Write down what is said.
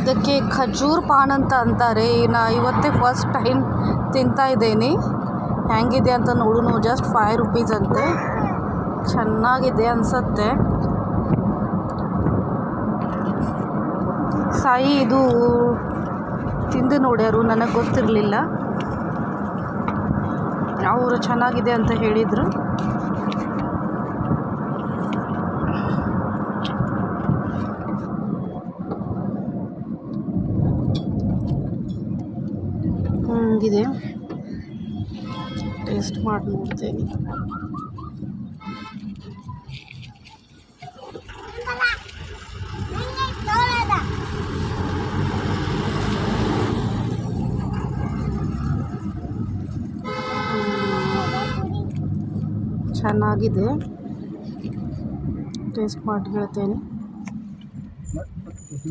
ಇದಕ್ಕೆ ಖಜೂರ್ ಪಾನ್ ಅಂತ ಅಂತಾರೆ. ಇವತ್ತೇ ಫಸ್ಟ್ ಟೈಮ್ ತಿಂತಾ ಇದ್ದೀನಿ. ಹೆಂಗಿದೆ ಅಂತ ನೋಡು. ಜಸ್ಟ್ 5 ರೂಪೀಸ್ ಅಂತೆ. ಚೆನ್ನಾಗಿದೆ ಅನಿಸುತ್ತೆ. ಸಾಯಿ ಇದು ತಿಂದು ನೋಡ್ಯಾರು, ನನಗೆ ಗೊತ್ತಿರಲಿಲ್ಲ. ಅವರು ಚೆನ್ನಾಗಿದೆ ಅಂತ ಹೇಳಿದರು. ಇದೆ, ಟೇಸ್ಟ್ ಮಾಡಿ ನೋಡ್ತೇನೆ. ಚೆನ್ನಾಗಿದೆ, ಟೇಸ್ಟ್ ಮಾಡಿ ಹೇಳ್ತೇನೆ.